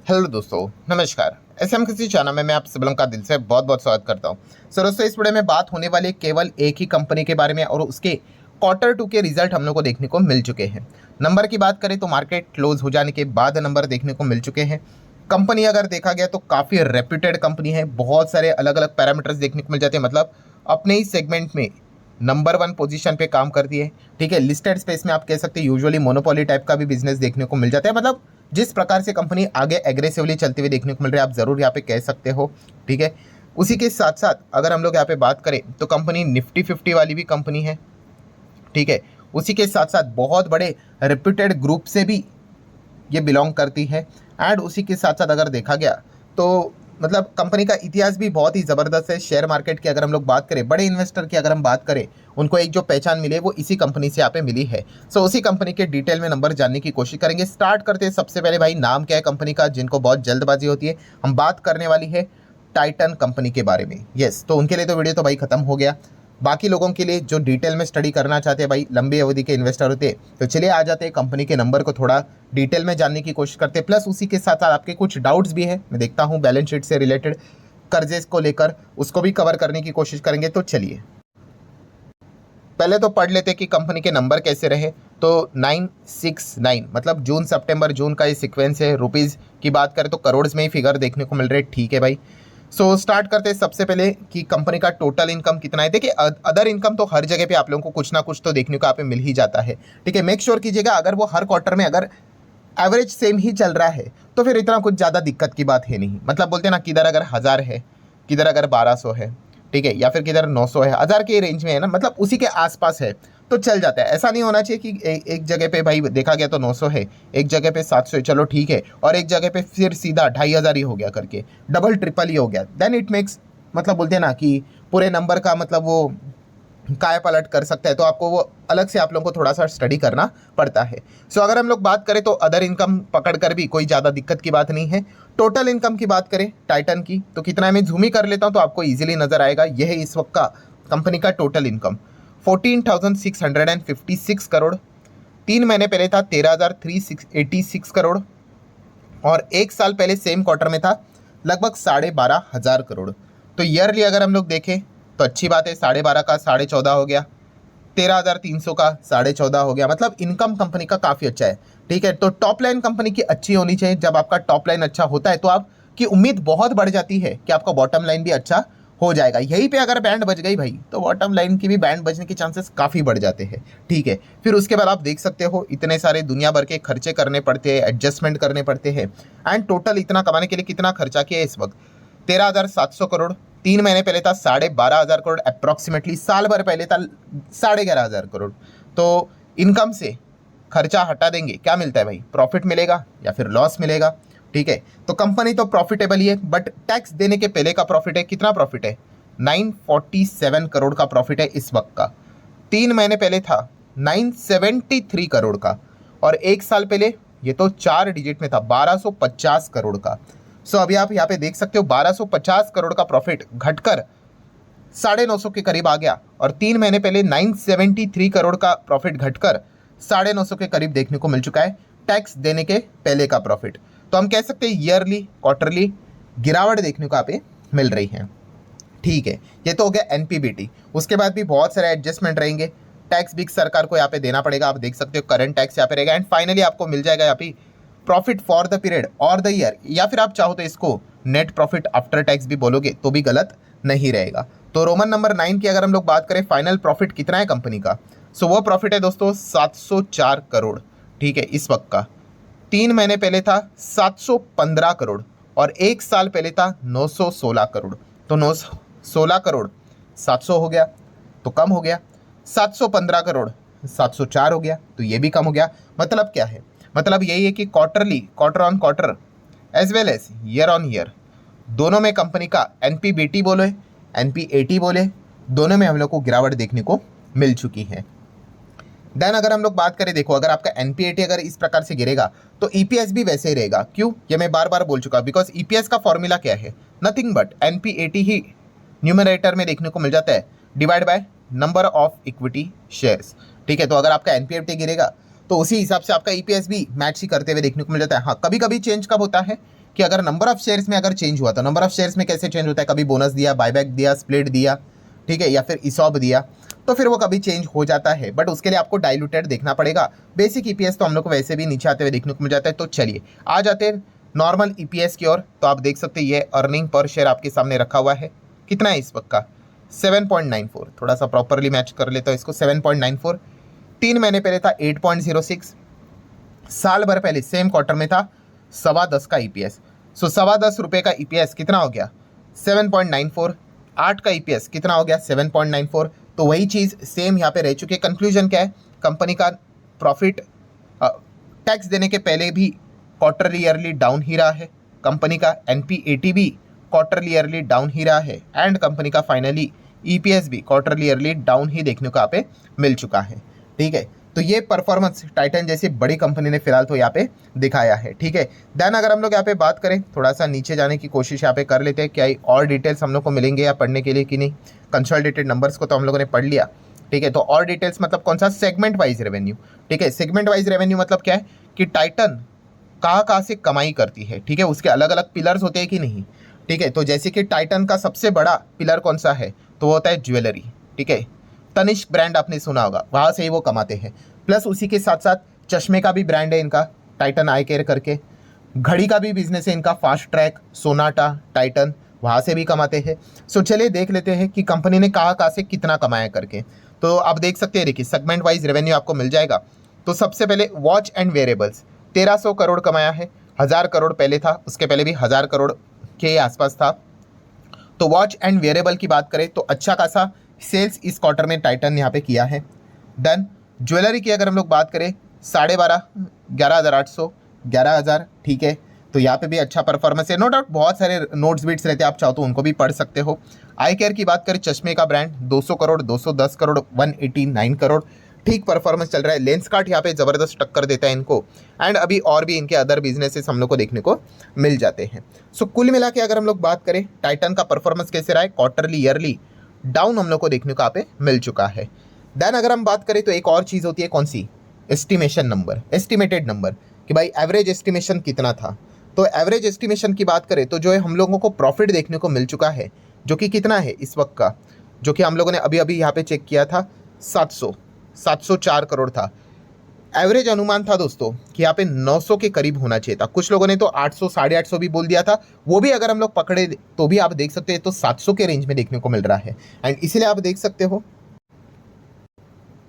Hello दोस्तों, नमस्कार। किसी चैनल में मैं आप सभी लोगों का दिल से बहुत बहुत स्वागत करता हूं। सो दोस्तों, इस वीडियो में बात होने वाली केवल एक ही कंपनी के बारे में और उसके क्वार्टर टू के रिजल्ट हम लोग को देखने को मिल चुके हैं। नंबर की बात करें तो मार्केट क्लोज हो जाने के बाद नंबर देखने को मिल चुके हैं। कंपनी अगर देखा गया तो काफ़ी रेप्यूटेड कंपनी है, बहुत सारे अलग अलग पैरामीटर्स देखने को मिल जाते हैं। मतलब अपने ही सेगमेंट में नंबर वन पोजीशन पे काम करती है। ठीक है, लिस्टेड स्पेस में आप कह सकते हैं यूजुअली मोनोपोली टाइप का भी बिजनेस देखने को मिल जाता है। मतलब जिस प्रकार से कंपनी आगे एग्रेसिवली चलते हुए देखने को मिल रही है, आप ज़रूर यहाँ पे कह सकते हो। ठीक है, उसी के साथ साथ अगर हम लोग यहाँ पे बात करें तो कंपनी निफ्टी 50 वाली भी कंपनी है। ठीक है, उसी के साथ साथ बहुत बड़े रेप्यूटेड ग्रुप से भी ये बिलोंग करती है। एंड उसी के साथ साथ अगर देखा गया तो मतलब कंपनी का इतिहास भी बहुत ही ज़बरदस्त है। शेयर मार्केट की अगर हम लोग बात करें, बड़े इन्वेस्टर की अगर हम बात करें, उनको एक जो पहचान मिली है वो इसी कंपनी से यहाँ पे मिली है। सो उसी कंपनी के डिटेल में नंबर जानने की कोशिश करेंगे। स्टार्ट करते हैं सबसे पहले, भाई नाम क्या है कंपनी का, जिनको बहुत जल्दबाजी होती है। हम बात करने वाली है टाइटन कंपनी के बारे में। यस, तो उनके लिए तो वीडियो तो भाई खत्म हो गया। बाकी लोगों के लिए जो डिटेल में स्टडी करना चाहते हैं, भाई लंबी अवधि के इन्वेस्टर होते हैं, तो चलिए आ जाते हैं कंपनी के नंबर को थोड़ा डिटेल में जानने की कोशिश करते हैं। प्लस उसी के साथ साथ आपके कुछ डाउट्स भी हैं, मैं देखता हूँ बैलेंस शीट से रिलेटेड, कर्जे को लेकर उसको भी कवर करने की कोशिश करेंगे। तो चलिए पहले तो पढ़ लेते कि कंपनी के नंबर कैसे रहे। तो 969 मतलब जून सितंबर जून का ये सीक्वेंस है। रुपीज़ की बात करें तो करोड़ में ही फिगर देखने को मिल रहे हैं। ठीक है भाई, सो स्टार्ट करते हैं सबसे पहले कि कंपनी का टोटल इनकम कितना है। देखिए अदर इनकम तो हर जगह पे आप लोगों को कुछ ना कुछ तो देखने को यहाँ पे मिल ही जाता है। ठीक है, मेक श्योर कीजिएगा अगर वो हर क्वार्टर में अगर एवरेज सेम ही चल रहा है तो फिर इतना कुछ ज़्यादा दिक्कत की बात है नहीं। मतलब बोलते हैं ना, किधर अगर 1000 है, किधर अगर 1200 है, ठीक है, या फिर किधर 900 है, 1000 के रेंज में है ना, मतलब उसी के आसपास है तो चल जाता है। ऐसा नहीं होना चाहिए कि एक जगह पे भाई देखा गया तो 900 है, एक जगह पे 700 है, चलो ठीक है, और एक जगह पे फिर सीधा 2500 ही हो गया करके, डबल ट्रिपल ही हो गया, देन इट मेक्स, मतलब बोलते हैं ना कि पूरे नंबर का मतलब वो काय पलट कर सकता है। तो आपको वो अलग से आप लोगों को थोड़ा सा स्टडी करना पड़ता है। सो अगर हम लोग बात करें तो अदर इनकम पकड़ कर भी कोई ज़्यादा दिक्कत की बात नहीं है। टोटल इनकम की बात करें टाइटन की तो कितना है, मैं जूम ही कर लेता हूँ तो आपको इजीली नजर आएगा। यह है इस वक्त का कंपनी का टोटल इनकम 14,656 करोड़। 3 महीने पहले था 13,386 करोड़, और एक साल पहले सेम क्वार्टर में था लगभग 12,500 करोड़। तो ईयरली अगर हम लोग देखें तो अच्छी बात है, 12.5 का 14.5 हो गया, 13,300 का 14.5 हो गया। मतलब इनकम कंपनी का काफ़ी अच्छा है। ठीक है, तो टॉप लाइन कंपनी की अच्छी होनी चाहिए। जब आपका टॉप लाइन अच्छा होता है तो आपकी उम्मीद बहुत बढ़ जाती है कि आपका बॉटम लाइन भी अच्छा हो जाएगा। यहीं पे अगर बैंड बज गई भाई तो बॉटम लाइन की भी बैंड बजने के चांसेस काफ़ी बढ़ जाते हैं। ठीक है, फिर उसके बाद आप देख सकते हो इतने सारे दुनिया भर के खर्चे करने पड़ते हैं, एडजस्टमेंट करने पड़ते हैं। एंड टोटल इतना कमाने के लिए कितना खर्चा किया है इस वक्त, 13,700 करोड़। 3 महीने पहले था 12,500 करोड़ अप्रॉक्सीमेटली, साल भर पहले था 11,500 करोड़। तो इनकम से खर्चा हटा देंगे, क्या मिलता है भाई, प्रॉफिट मिलेगा या फिर लॉस मिलेगा। ठीक है, तो कंपनी तो प्रॉफिटेबल ही है, बट टैक्स देने के पहले का प्रॉफिट है, कितना प्रॉफिट है, 947 करोड़ का प्रॉफिट है इस वक्त का। 3 महीने पहले था 973 करोड़ का, और एक साल पहले ये तो 4 डिजिट में था 1250 करोड़ का। सो अभी आप यहाँ पे देख सकते हो 1250 करोड़ का प्रॉफिट घटकर 950 के करीब आ गया, और 3 महीने पहले 973 करोड़ का प्रॉफिट घटकर 950 के करीब देखने को मिल चुका है टैक्स देने के पहले का प्रॉफिट। तो हम कह सकते हैं ईयरली क्वार्टरली गिरावट देखने को यहाँ पे मिल रही है। ठीक है, ये तो हो गया एनपीबीटी। उसके बाद भी बहुत सारे एडजस्टमेंट रहेंगे, टैक्स भी सरकार को यहाँ पे देना पड़ेगा। आप देख सकते हो करंट टैक्स यहाँ पे रहेगा, एंड फाइनली आपको मिल जाएगा यहाँ पे प्रॉफिट फॉर द पीरियड और द ईयर, या फिर आप चाहो तो इसको नेट प्रॉफिट आफ्टर टैक्स भी बोलोगे तो भी गलत नहीं रहेगा। तो रोमन नंबर 9 की अगर हम लोग बात करें फाइनल प्रॉफिट कितना है कंपनी का, सो वो प्रॉफिट है दोस्तों 704 करोड़। ठीक है, इस वक्त का 3 महीने पहले था 715 करोड़, और एक साल पहले था 916 करोड़। तो 916 करोड़ 700 हो गया तो कम हो गया, 715 करोड़ 704 हो गया तो ये भी कम हो गया। मतलब क्या है, मतलब यही है कि quarterly, quarter on quarter as well as year on year, दोनों में कंपनी का एनपीबीटी बोले, एनपीएटी बोले, दोनों में हम लोग को गिरावट देखने को मिल चुकी है। देन अगर हम लोग बात करें, देखो अगर आपका एनपीएटी अगर इस प्रकार से गिरेगा तो ईपीएस भी वैसे ही रहेगा। क्यों, ये मैं बार बार बोल चुका, बिकॉज ईपीएस का फॉर्मूला क्या है, nothing but NPAT he numerator में देखने को मिल जाता है, divide by number of equity shares. ठीक है, तो अगर आपका एनपीएटी गिरेगा तो उसी हिसाब से आपका ईपीएस भी मैच ही करते हुए देखने को मिल जाता है। हाँ, कभी कभी चेंज कब होता है, कि अगर नंबर ऑफ शेयर्स में अगर चेंज हुआ तो नंबर ऑफ शेयर्स में कैसे चेंज होता है, कभी बोनस दिया, बायबैक दिया, स्प्लिट दिया, ठीक है, या फिर ईसॉप दिया, तो फिर वो कभी चेंज हो जाता है, बट उसके लिए आपको डाइल्यूटेड देखना पड़ेगा। बेसिक ईपीएस तो हम लोग को वैसे भी नीचे आते हुए देखने को मिल जाता है। तो चलिए आ जाते हैं नॉर्मल ईपीएस की ओर। तो आप देख सकते हैं ये अर्निंग पर शेयर आपके सामने रखा हुआ है, कितना है इस वक्त का 7.94। थोड़ा सा प्रॉपरली मैच कर लेता हूँ इसको, 7.94। 3 महीने पहले था 8.06, साल भर पहले सेम क्वार्टर में था 10.25 का ईपीएस। सो 10.25 रुपये का ईपीएस कितना हो गया 7.94। 8 का ईपीएस कितना हो गया 7.94। तो वही चीज़ सेम यहाँ पे रह चुकी है। कंक्लूजन क्या है, कंपनी का प्रॉफिट टैक्स देने के पहले भी क्वार्टरली ईयरली डाउन ही रहा है, कंपनी का एनपीएटी भी क्वार्टरली ईयरली डाउन ही रहा है, एंड कंपनी का फाइनली ईपीएस भी क्वार्टरली ईयरली डाउन ही देखने को यहाँ पे मिल चुका है। ठीक है, तो ये परफॉर्मेंस टाइटन जैसी बड़ी कंपनी ने फिलहाल तो यहाँ पे दिखाया है। ठीक है, देन अगर हम लोग यहाँ पे बात करें, थोड़ा सा नीचे जाने की कोशिश यहाँ पे कर लेते हैं, क्या और डिटेल्स हम लोग को मिलेंगे या पढ़ने के लिए कि नहीं। कंसोलिडेटेड नंबर्स को तो हम लोगों ने पढ़ लिया। ठीक है, तो और डिटेल्स मतलब कौन सा, सेगमेंट वाइज रेवेन्यू। ठीक है, सेगमेंट वाइज रेवेन्यू मतलब क्या है कि टाइटन कहाँ से कमाई करती है। ठीक है, उसके अलग अलग पिलर्स होते हैं कि नहीं। ठीक है, तो जैसे कि टाइटन का सबसे बड़ा पिलर कौन सा है, तो वो होता है ज्वेलरी। ठीक है, तनिष्क ब्रांड आपने सुना होगा, वहाँ से ही वो कमाते हैं। प्लस उसी के साथ साथ चश्मे का भी ब्रांड है इनका, टाइटन आई केयर करके। घड़ी का भी बिजनेस है इनका, फास्ट ट्रैक, सोनाटा, टाइटन, वहाँ से भी कमाते हैं। सो चलिए देख लेते हैं कि कंपनी ने कहाँ से कितना कमाया करके। तो आप देख सकते हैं, देखिए सेगमेंट वाइज रेवेन्यू आपको मिल जाएगा। तो सबसे पहले वॉच एंड वेयरेबल्स 1300 करोड़ कमाया है, 1000 करोड़ पहले था, उसके पहले भी 1000 करोड़ के आसपास था। तो वॉच एंड वेयरेबल की बात करें तो अच्छा खासा सेल्स इस क्वार्टर में टाइटन यहाँ पे किया है। देन ज्वेलरी की अगर हम लोग बात करें 12.5, 11,800, 11,000। ठीक है, तो यहाँ पे भी अच्छा परफॉर्मेंस है। नो डाउट बहुत सारे नोट्स बीट्स रहते हैं, आप चाहो तो उनको भी पढ़ सकते हो। आई केयर की बात करें, चश्मे का ब्रांड 200 करोड़, 210 करोड़, 189 करोड़, ठीक परफॉर्मेंस चल रहा है। लेंसकार्ट यहाँ पे ज़बरदस्त टक्कर देता है इनको, एंड अभी और भी इनके अदर बिजनेसेस हम लोग को देखने को मिल जाते हैं। सो कुल मिला के अगर हम लोग बात करें टाइटन का परफॉर्मेंस कैसे रहा है, क्वार्टरली ईयरली डाउन हम लोग को देखने को यहाँ पे मिल चुका है। देन अगर हम बात करें तो एक और चीज़ होती है, कौन सी, एस्टिमेशन नंबर, एस्टिमेटेड नंबर, कि भाई एवरेज एस्टिमेशन कितना था। तो एवरेज एस्टिमेशन की बात करें तो जो है हम लोगों को प्रॉफिट देखने को मिल चुका है, जो कि कितना है इस वक्त का, जो कि हम लोगों ने अभी अभी यहाँ पे चेक किया था, 704 करोड़ था। एवरेज अनुमान था दोस्तों कि यहाँ पे 900 के करीब होना चाहिए था। कुछ लोगों ने तो 800, 850 भी बोल दिया था, वो भी अगर हम लोग पकड़े तो भी आप देख सकते हैं तो 700 के रेंज में देखने को मिल रहा है। एंड इसलिए आप देख सकते हो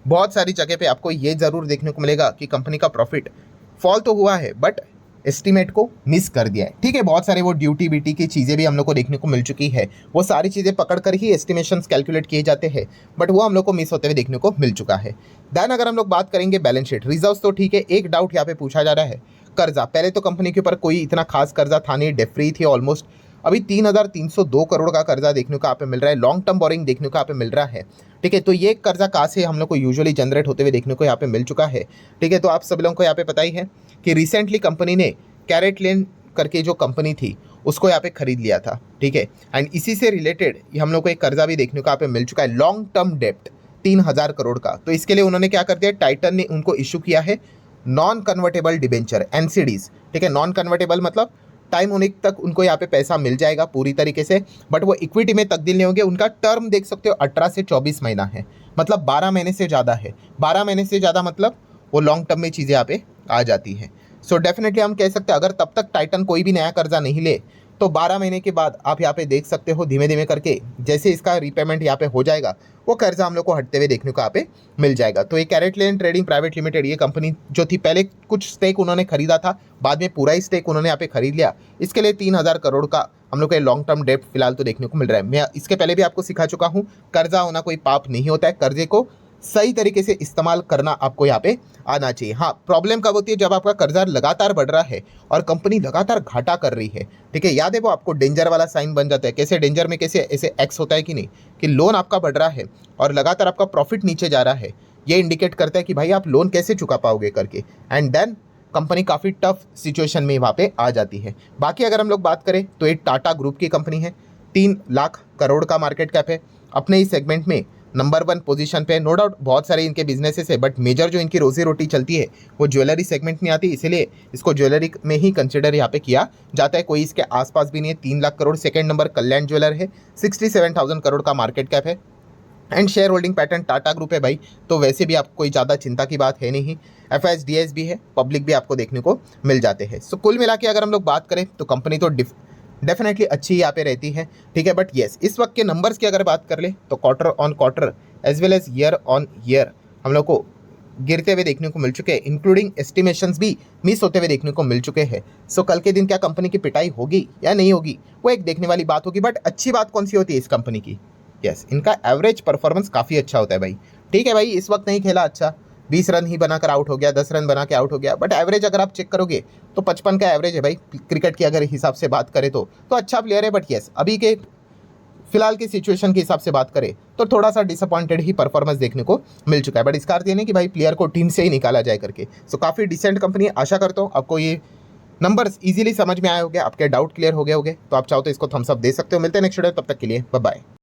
बहुत सारी जगह पे आपको ये ज़रूर देखने को मिलेगा कि कंपनी का प्रॉफिट फॉल तो हुआ है, बट एस्टीमेट को मिस कर दिया है। ठीक है, बहुत सारे वो ड्यूटी बीटी की चीज़ें भी हम लोग को देखने को मिल चुकी है, वो सारी चीज़ें पकड़ कर ही एस्टिमेशंस कैलकुलेट किए जाते हैं, बट वो हम लोग को मिस होते हुए देखने को मिल चुका है। देन अगर हम लोग बात करेंगे बैलेंस शीट रिजर्व्स, तो ठीक है, एक डाउट यहाँ पे पूछा जा रहा है, कर्जा। पहले तो कंपनी के ऊपर कोई इतना खास कर्जा था नहीं, डेट फ्री थी ऑलमोस्ट। अभी 3,302 करोड़ का कर्जा देखने को यहाँ पे मिल रहा है, लॉन्ग टर्म बोरिंग देखने को यहाँ पे मिल रहा है। ठीक है, तो ये कर्जा कहाँ से हम लोग को यूजुअली जनरेट होते हुए देखने को यहाँ पे मिल चुका है। ठीक है, तो आप सब लोगों को यहाँ पे पता ही है कि रिसेंटली कंपनी ने कैरेटलेन करके जो कंपनी थी उसको यहाँ पे खरीद लिया था। ठीक है, एंड इसी से रिलेटेड हम लोग को एक कर्जा भी देखने को यहाँ पे मिल चुका है, लॉन्ग टर्म डेप्ट 3,000 करोड़ का। तो इसके लिए उन्होंने क्या कर दिया, टाइटन ने उनको इशू किया है नॉन कन्वर्टेबल डिबेंचर, एनसीडीज। ठीक है, नॉन कन्वर्टेबल मतलब टाइम होने तक उनको यहाँ पे पैसा मिल जाएगा पूरी तरीके से, बट वो इक्विटी में तब्दील नहीं होंगे। उनका टर्म देख सकते हो 18 से 24 महीना है, मतलब 12 महीने से ज़्यादा है। 12 महीने से ज़्यादा मतलब वो लॉन्ग टर्म में चीज़ें यहाँ पे आ जाती हैं। सो डेफिनेटली हम कह सकते हैं अगर तब तक टाइटन कोई भी नया कर्जा नहीं ले तो 12 महीने के बाद आप यहाँ पे देख सकते हो धीमे धीमे करके जैसे इसका रीपेमेंट यहाँ पे हो जाएगा, वो कर्जा हम लोग को हटते हुए देखने को यहाँ पे मिल जाएगा। तो ये कैरेटलेन ट्रेडिंग प्राइवेट लिमिटेड, ये कंपनी जो थी, पहले कुछ स्टेक उन्होंने खरीदा था, बाद में पूरा ही स्टेक उन्होंने यहाँ पे खरीद लिया। इसके लिए 3,000 करोड़ का हम लोग का लॉन्ग टर्म डेट फिलहाल तो देखने को मिल रहा है। मैं इसके पहले भी आपको सिखा चुका हूँ, कर्जा होना कोई पाप नहीं होता है, कर्जे को सही तरीके से इस्तेमाल करना आपको यहाँ पे आना चाहिए। हाँ, प्रॉब्लम कब होती है, जब आपका कर्जा लगातार बढ़ रहा है और कंपनी लगातार घाटा कर रही है। ठीक है, याद है वो आपको डेंजर वाला साइन बन जाता है। कैसे डेंजर में, कैसे ऐसे एक्स होता है कि नहीं, कि लोन आपका बढ़ रहा है और लगातार आपका प्रॉफिट नीचे जा रहा है, ये इंडिकेट करता है कि भाई आप लोन कैसे चुका पाओगे करके। एंड देन कंपनी काफ़ी टफ सिचुएशन में वहाँ पे आ जाती है। बाकी अगर हम लोग बात करें तो एक टाटा ग्रुप की कंपनी है, 3 लाख करोड़ का मार्केट कैप है, अपने ही सेगमेंट में नंबर 1 पोजीशन पे। नो डाउट बहुत सारे इनके बिजनेसेस है, बट मेजर जो इनकी रोजी रोटी चलती है वो ज्वेलरी सेगमेंट में आती है, इसीलिए इसको ज्वेलरी में ही कंसिडर यहाँ पे किया जाता है। कोई इसके आसपास भी नहीं है। 3 लाख करोड़। सेकंड नंबर कल्याण ज्वेलर है, 67,000 करोड़ का मार्केट कैप है। And share holding pattern Tata group है भाई, तो वैसे भी आपको कोई ज़्यादा चिंता की बात है नहीं। FSDS भी है, पब्लिक भी आपको देखने को मिल जाते हैं। सो कुल मिला के अगर हम लोग बात करें तो कंपनी तो डेफिनेटली अच्छी यहाँ पे रहती है, ठीक है। बट येस, इस वक्त के नंबर्स की अगर बात कर ले तो quarter on quarter as well as year on year हम लोग को गिरते हुए देखने को मिल चुके हैं, इंक्लूडिंग एस्टिमेशंस भी मिस होते हुए देखने को मिल चुके हैं। सो कल के दिन क्या कंपनी की पिटाई होगी या नहीं होगी, वो एक देखने वाली बात होगी। बट अच्छी बात कौन सी होती है इस कंपनी की, यस, इनका एवरेज परफॉर्मेंस काफ़ी अच्छा होता है भाई, ठीक है भाई। इस वक्त नहीं खेला अच्छा, 20 रन ही बनाकर आउट हो गया, 10 रन बना के आउट हो गया, बट एवरेज अगर आप चेक करोगे तो 55 का एवरेज है भाई क्रिकेट की अगर हिसाब से बात करें तो अच्छा प्लेयर है। बट यस, अभी के फिलहाल की सिचुएशन के हिसाब से बात करें तो थोड़ा सा डिसअपॉइंटेड ही परफॉर्मेंस देखने को मिल चुका है। बट इसका अर्थ ये नहीं कि भाई प्लेयर को टीम से ही निकाला जाए करके। सो काफ़ी डिसेंट कंपनी है। आशा करता हूँ आपको ये नंबर्स इजीली समझ में आए होंगे, आपके डाउट क्लियर हो गए होंगे। तो आप चाहो तो इसको थम्स अप दे सकते हो। मिलते हैं नेक्स्ट वीडियो, तब तक के लिए बाय बाय।